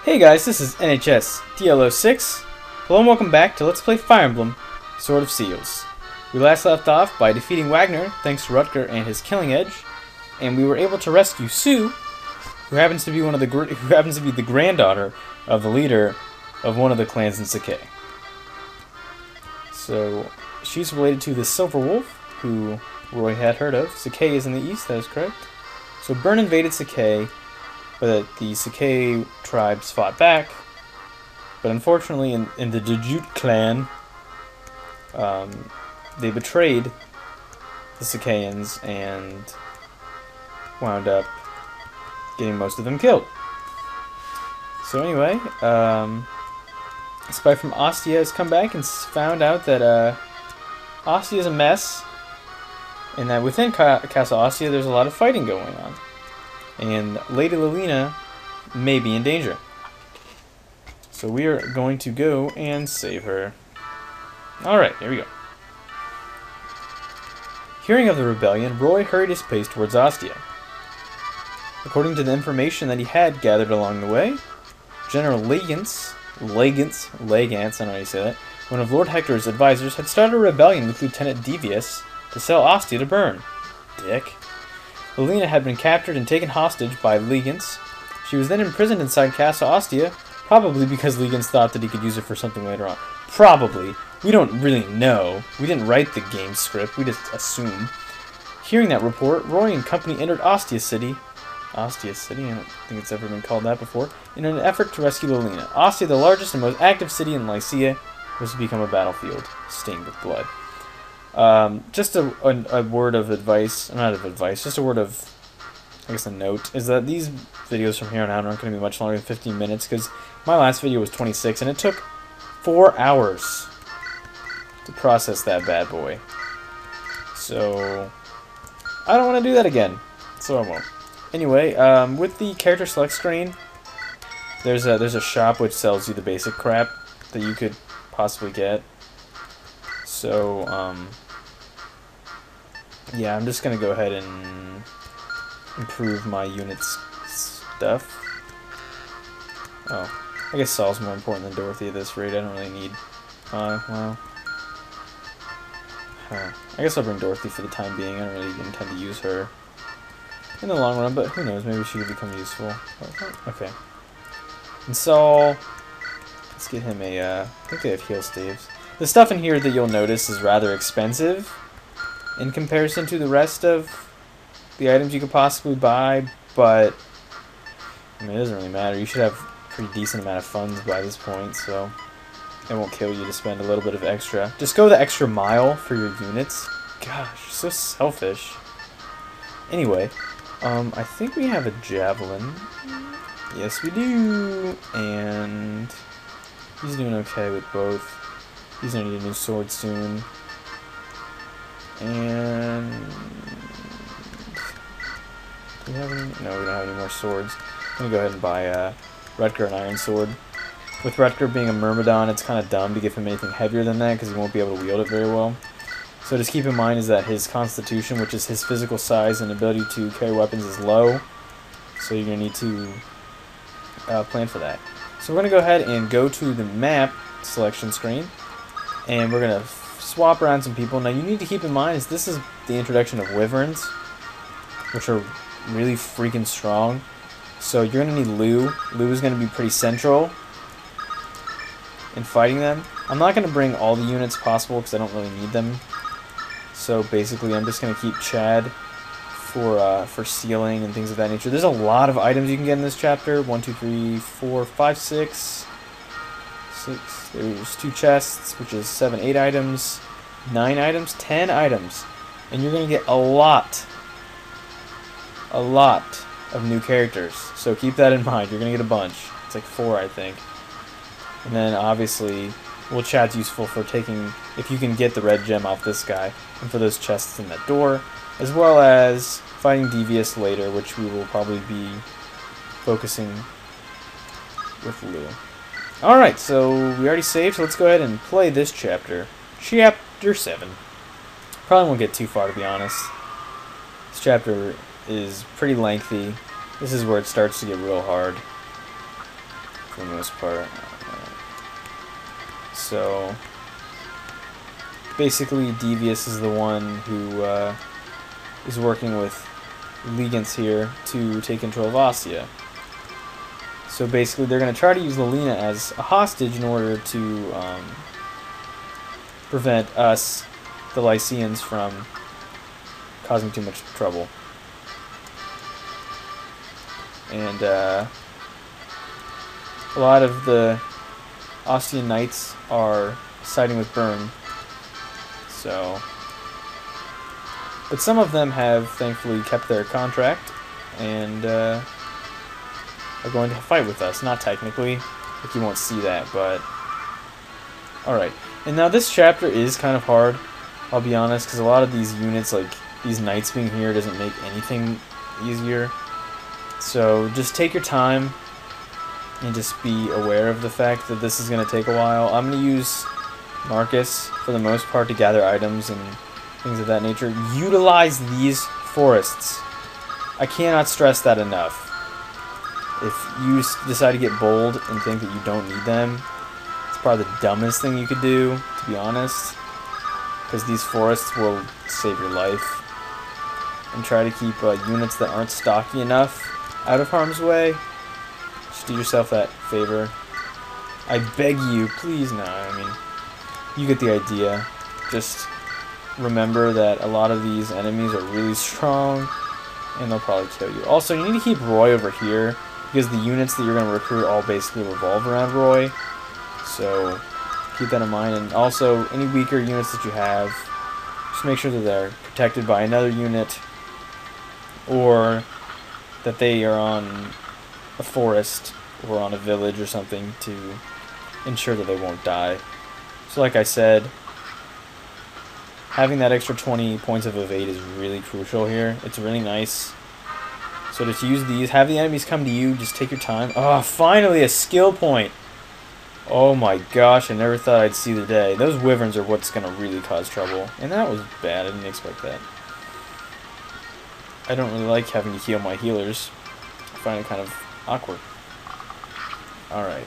Hey guys, this is NHS DLO6. Hello and welcome back to Let's Play Fire Emblem, Sword of Seals. We last left off by defeating Wagner, thanks to Rutger and his killing edge, and we were able to rescue Sue, who happens to be the granddaughter of the leader of one of the clans in Sakai. So she's related to the Silver Wolf, who Roy had heard of. Sakai is in the east, that is correct. So Byrne invaded Sakai, but the Sakai tribes fought back. But unfortunately, in the Dejut clan, they betrayed the Sakaians and wound up getting most of them killed. So anyway, a spy from Ostia has come back and found out that Ostia is a mess, and that within Castle Ostia there's a lot of fighting going on. And Lady Lilina may be in danger. So we are going to go and save her. Alright, here we go. Hearing of the rebellion, Roy hurried his pace towards Ostia. According to the information that he had gathered along the way, General Legance, I don't know how you say that, one of Lord Hector's advisors, had started a rebellion with Lieutenant Devious to sell Ostia to Byrne. Dick. Lilina had been captured and taken hostage by Legance. She was then imprisoned inside Castle Ostia, probably because Legance thought that he could use it for something later on. Probably. We don't really know. We didn't write the game script, we just assume. Hearing that report, Roy and company entered Ostia City. Ostia City? I don't think it's ever been called that before. In an effort to rescue Lilina. Ostia, the largest and most active city in Lycia, was to become a battlefield stained with blood. Just a word of advice, not of advice, just a word of, I guess a note, is that these videos from here on out aren't going to be much longer than 15 minutes, because my last video was 26, and it took 4 hours to process that bad boy. So, I don't want to do that again, so I won't. Anyway, with the character select screen, there's a shop which sells you the basic crap that you could possibly get. So, yeah, I'm just going to go ahead and improve my unit's stuff. Oh, I guess Saul's more important than Dorothy at this rate. I don't really need... well... I guess I'll bring Dorothy for the time being. I don't really intend to use her in the long run, but who knows, maybe she could become useful. Okay. And Saul... Let's get him a... I think they have heal staves. The stuff in here that you'll notice is rather expensive in comparison to the rest of the items you could possibly buy, but I mean, it doesn't really matter. You should have a pretty decent amount of funds by this point, so it won't kill you to spend a little bit of extra. Just go the extra mile for your units. Gosh, so selfish. Anyway, I think we have a javelin. Yes, we do. And he's doing okay with both. He's gonna need a new sword soon. And do we have any? No, we don't have any more swords. I'm gonna go ahead and buy Rutger an iron sword. With Rutger being a Myrmidon, it's kind of dumb to give him anything heavier than that because he won't be able to wield it very well. So just keep in mind is that his constitution, which is his physical size and ability to carry weapons, is low. So you're gonna need to plan for that. So we're gonna go ahead and go to the map selection screen. And we're going to swap around some people. Now you need to keep in mind is this is the introduction of wyverns, which are really freaking strong. So you're going to need Lou. Lou is going to be pretty central in fighting them. I'm not going to bring all the units possible because I don't really need them. So basically I'm just going to keep Chad for sealing and things of that nature. There's a lot of items you can get in this chapter. 1, 2, 3, 4, 5, 6. There's 2 chests, which is 7, 8 items, 9 items, 10 items. And you're going to get a lot of new characters. So keep that in mind. You're going to get a bunch. It's like 4, I think. And then, obviously, well, Chad's useful for taking, if you can get the red gem off this guy, and for those chests in that door, as well as fighting Devious later, which we will probably be focusing with Lou. Alright, so we already saved, so let's go ahead and play this chapter. Chapter 7. Probably won't get too far, to be honest. This chapter is pretty lengthy. This is where it starts to get real hard. for the most part. So basically, Devious is the one who is working with Legance here to take control of Ostia. So basically, they're going to try to use Lelina as a hostage in order to prevent us, the Lycians, from causing too much trouble. And a lot of the Ostian Knights are siding with Byrne. So, but some of them have thankfully kept their contract and are going to fight with us. Not technically, like you won't see that, but alright. And now this chapter is kind of hard, I'll be honest, because a lot of these units, like these knights being here, doesn't make anything easier. So just take your time and just be aware of the fact that this is going to take a while. I'm going to use Marcus for the most part to gather items and things of that nature. Utilize these forests. I cannot stress that enough. If you decide to get bold and think that you don't need them, it's probably the dumbest thing you could do, to be honest. Because these forests will save your life. And try to keep units that aren't stocky enough out of harm's way. Just do yourself that favor. I beg you, please. No, I mean, you get the idea. Just remember that a lot of these enemies are really strong, and they'll probably kill you. Also, you need to keep Roy over here, because the units that you're going to recruit all basically revolve around Roy. So keep that in mind. And also, any weaker units that you have, just make sure that they're protected by another unit, or that they are on a forest or on a village or something to ensure that they won't die. So like I said, having that extra 20 points of evade is really crucial here. It's really nice. So just use these. Have the enemies come to you. Just take your time. Oh, finally a skill point. Oh my gosh, I never thought I'd see the day. Those wyverns are what's going to really cause trouble. And that was bad. I didn't expect that. I don't really like having to heal my healers. I find it kind of awkward. Alright.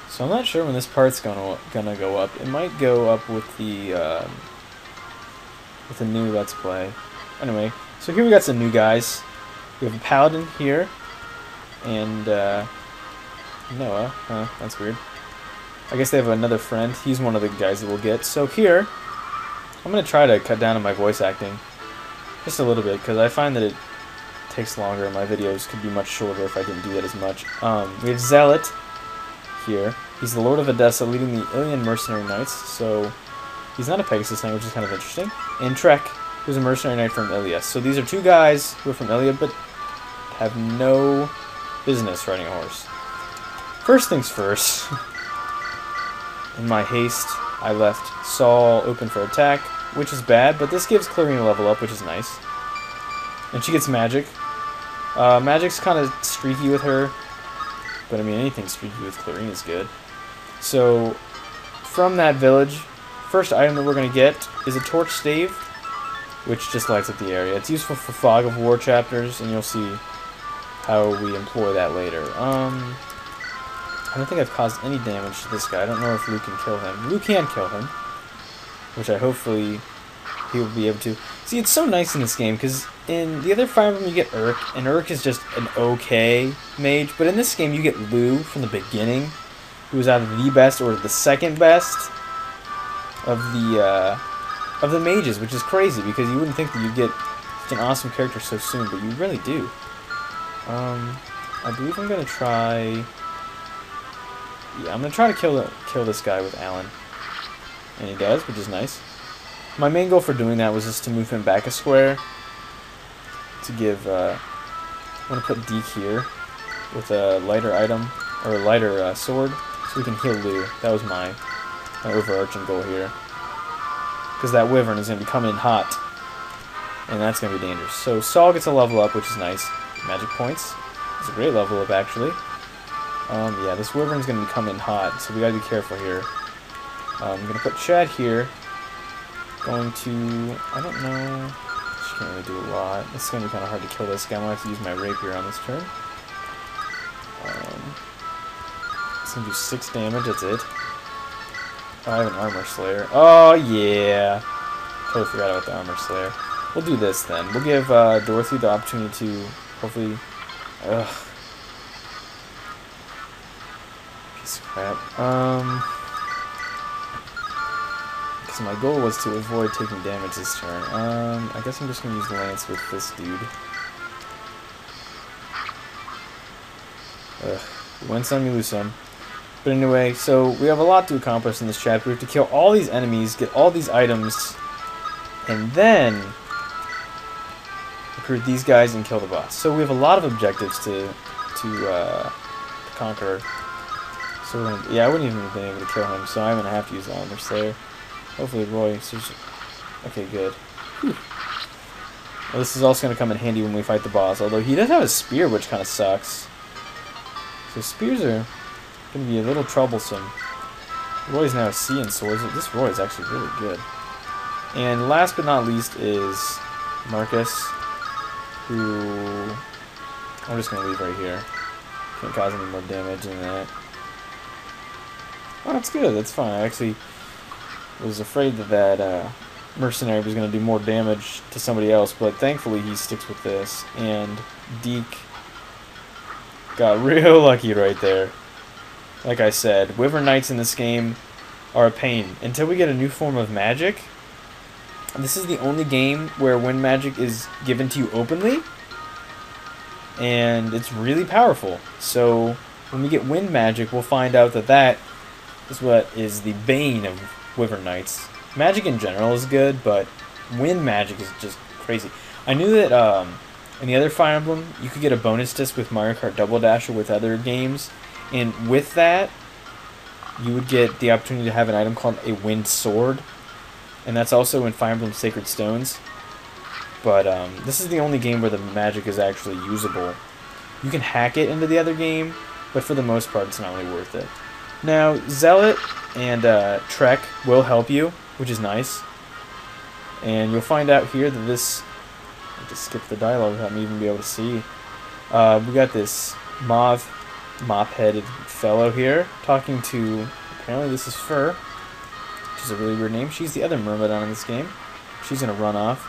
So I'm not sure when this part's gonna go up. It might go up with the new Let's Play. Anyway, so here we got some new guys. We have a paladin here, and Noah. Huh, that's weird. I guess they have another friend. He's one of the guys that we'll get. So here, I'm gonna try to cut down on my voice acting. Just a little bit, because I find that it takes longer, and my videos could be much shorter if I didn't do that as much. We have Zealot here. He's the Lord of Edessa, leading the Ilian mercenary knights, so he's not a Pegasus knight, which is kind of interesting. And Trek, who's a mercenary knight from Ilias. So these are two guys who are from Ilia, but have no business riding a horse. First things first, in my haste, I left Saul open for attack, which is bad, but this gives Clarine a level up, which is nice. And she gets magic. Magic's kind of streaky with her, but I mean, anything streaky with Clarine is good. So, from that village, first item that we're going to get is a torch stave, which just lights up the area. It's useful for Fog of War chapters, and you'll see how we employ that later. I don't think I've caused any damage to this guy. I don't know if Luke can kill him. Luke can kill him, which I hopefully he will be able to. See, it's so nice in this game, because in the other Fire Emblem you get Urk, and Urk is just an okay mage, but in this game you get Lou from the beginning, who is either the best or the second best of the mages, which is crazy, because you wouldn't think that you'd get such an awesome character so soon, but you really do. I believe I'm going to try... Yeah, I'm going to try to kill this guy with Alan. And he does, which is nice. My main goal for doing that was just to move him back a square. To give, I'm going to put Deke here with a lighter item, or a lighter sword, so we can heal Lou. That was my overarching goal here. Because that wyvern is going to be coming in hot. And that's going to be dangerous. So Saul gets a level up, which is nice. Magic points. It's a great level up, actually. Yeah, this wyvern's going to be coming in hot, so we got to be careful here. I'm going to put Chad here. Going to... I don't know... She can't really do a lot. It's going to be kind of hard to kill this guy. I'm going to have to use my rapier on this turn. It's gonna do 6 damage, that's it. Oh, I have an Armor Slayer. Oh, yeah. Totally forgot about the Armor Slayer. We'll do this then. We'll give Dorothy the opportunity to hopefully... Ugh. Piece of crap. Because my goal was to avoid taking damage this turn. I guess I'm just going to use Lance with this dude. Ugh. Win some, you lose some. But anyway, so we have a lot to accomplish in this chapter. We have to kill all these enemies, get all these items, and then recruit these guys and kill the boss. So we have a lot of objectives to conquer. So we're gonna, yeah, I wouldn't even have been able to kill him, so I'm gonna have to use the Armor Slayer. Hopefully Roy. Okay, good. Whew. Well, this is also gonna come in handy when we fight the boss. Although he does have a spear, which kind of sucks. So spears are gonna be a little troublesome. Roy's now seeing swords. This Roy is actually really good. And last but not least is Marcus, who I'm just gonna leave right here. Can't cause any more damage than that. Oh, that's good. That's fine. I actually was afraid that mercenary was gonna do more damage to somebody else, but thankfully he sticks with this. And Deke got real lucky right there. Like I said, Wyvern Knights in this game are a pain. Until we get a new form of magic, this is the only game where wind magic is given to you openly, and it's really powerful. So when we get wind magic, we'll find out that that is what is the bane of Wyvern Knights. Magic in general is good, but wind magic is just crazy. I knew that in the other Fire Emblem, you could get a bonus disc with Mario Kart Double Dash or with other games, and with that, you would get the opportunity to have an item called a Wind Sword, and that's also in Fire Emblem Sacred Stones. But this is the only game where the magic is actually usable. You can hack it into the other game, but for the most part, it's not really worth it. Now, Zealot and Trek will help you, which is nice. And you'll find out here that this... I just skipped the dialogue without me even be able to see. We got this mop-headed fellow here talking to... Apparently this is Fur, which is a really weird name. She's the other Myrmidon in this game. She's going to run off.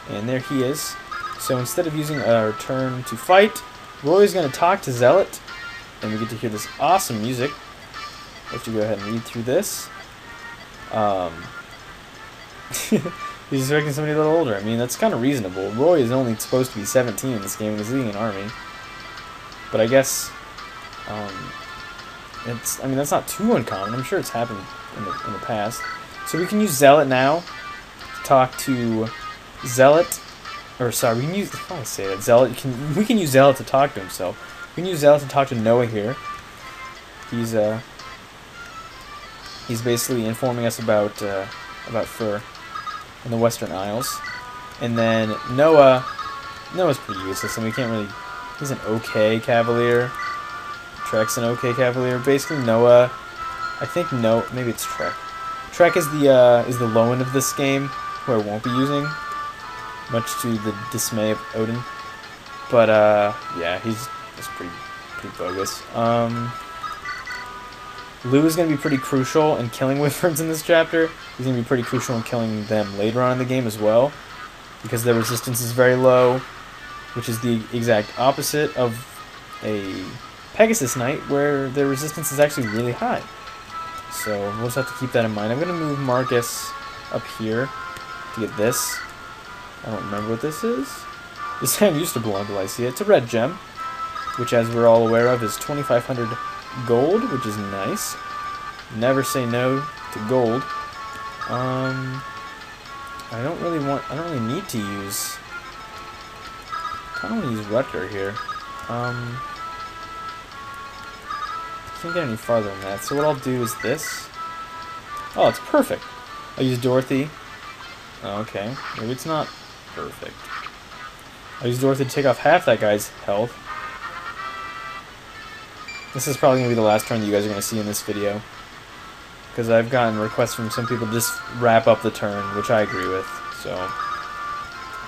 And there he is. So instead of using our turn to fight, Roy's going to talk to Zealot. And we get to hear this awesome music. Let's go ahead and read through this. He's expecting somebody a little older. I mean, that's kind of reasonable. Roy is only supposed to be 17 in this game and he's leading an army. But I guess, I mean, that's not too uncommon. I'm sure it's happened in the past. So we can use Zealot now to talk to Zealot. Or sorry, we can use, how do I say that? Zealot. We can use Zealot to talk to himself. We can use Zealot to talk to Noah here. He's basically informing us about Fur in the Western Isles. And then Noah's pretty useless, and we can't really... He's an okay Cavalier. Trek's an okay Cavalier. Basically, Noah... I think maybe it's Trek. Trek is the low end of this game, who I won't be using, much to the dismay of Odin. But, yeah, he's pretty bogus. Lou is going to be pretty crucial in killing Wyverns in this chapter. He's going to be pretty crucial in killing them later on in the game as well, because their resistance is very low, which is the exact opposite of a Pegasus Knight, where their resistance is actually really high. So we'll just have to keep that in mind. I'm going to move Marcus up here to get this. I don't remember what this is. This hand used to belong to Lycia. It's a red gem, which, as we're all aware of, is 2,500 gold, which is nice. Never say no to gold. I don't really need to use... I kind of want to use Rutger here. Can't get any farther than that. So what I'll do is this. Oh, it's perfect. I'll use Dorothy. Oh, okay. Maybe it's not perfect. I'll use Dorothy to take off half that guy's health. This is probably going to be the last turn that you guys are going to see in this video, because I've gotten requests from some people to just wrap up the turn, which I agree with, so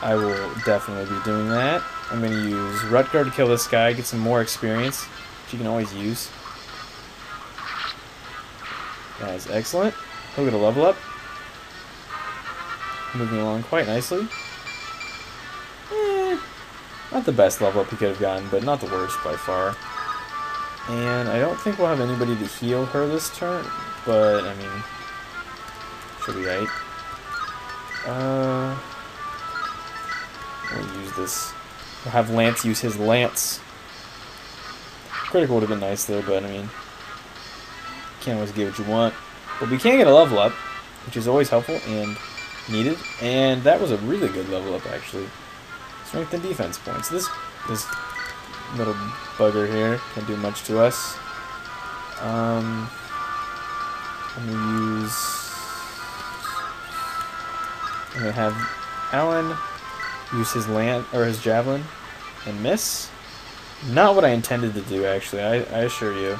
I will definitely be doing that. I'm going to use Rutger to kill this guy, get some more experience, which you can always use. That is excellent. He'll get a level up. Moving along quite nicely. Not the best level up he could have gotten, but not the worst by far. And I don't think we'll have anybody to heal her this turn, but, I mean, should be right. We'll use this. We'll have Lance use his Lance. Critical would have been nice there, but, I mean, can't always get what you want. But we can get a level up, which is always helpful and needed. And that was a really good level up, actually. Strength and defense points. This little bugger here can't do much to us. I'm gonna have Alan use his his javelin and miss. Not what I intended to do, actually. I assure you.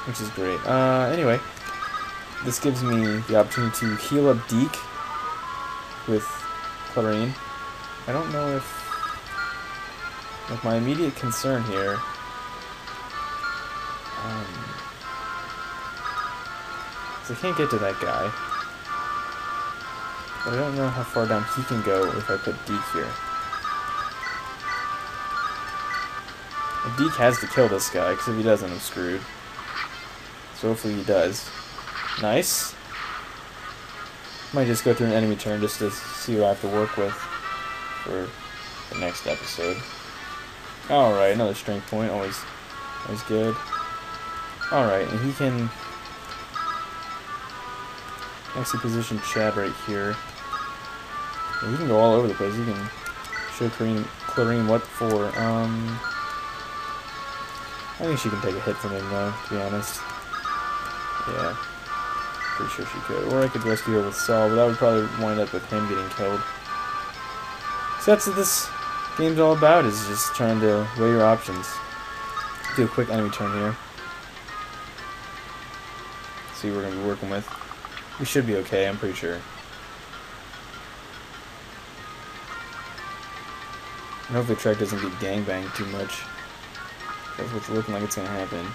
Which is great. Anyway, this gives me the opportunity to heal up Deke with Clarine. I don't know if, like, my immediate concern here, so I can't get to that guy, but I don't know how far down he can go if I put Deke here. And Deke has to kill this guy, because if he doesn't, I'm screwed. So hopefully he does. Nice. Might just go through an enemy turn just to see what I have to work with for the next episode. Alright, another strength point, always good. Alright, and he can actually position Chad right here. Yeah, he can go all over the place. He can show Clarine what for. I think she can take a hit from him though, to be honest. Yeah. Pretty sure she could. Or I could rescue her with Saul, but that would probably wind up with him getting killed. So that's what this game's all about, is just trying to weigh your options. Do a quick enemy turn here. See what we're going to be working with. We should be okay, I'm pretty sure. And hopefully Trek doesn't get gangbanged too much. That's what's looking like it's going to happen.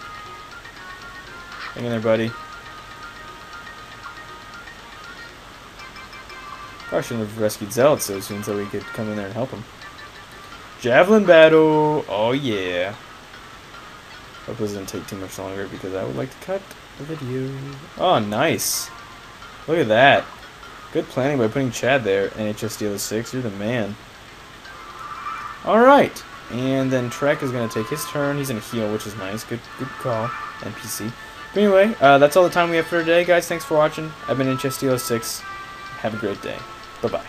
Hang in there, buddy. Probably shouldn't have rescued Zealot so soon so we could come in there and help him. Javelin battle! Oh yeah! Hope this doesn't take too much longer because I would like to cut the video. Oh, nice! Look at that. Good planning by putting Chad there. NHS Dealer 6, you're the man. Alright! And then Trek is going to take his turn. He's going to heal, which is nice. Good call, NPC. But anyway, that's all the time we have for today, guys. Thanks for watching. I've been NHS Dealer 6. Have a great day. Bye-bye.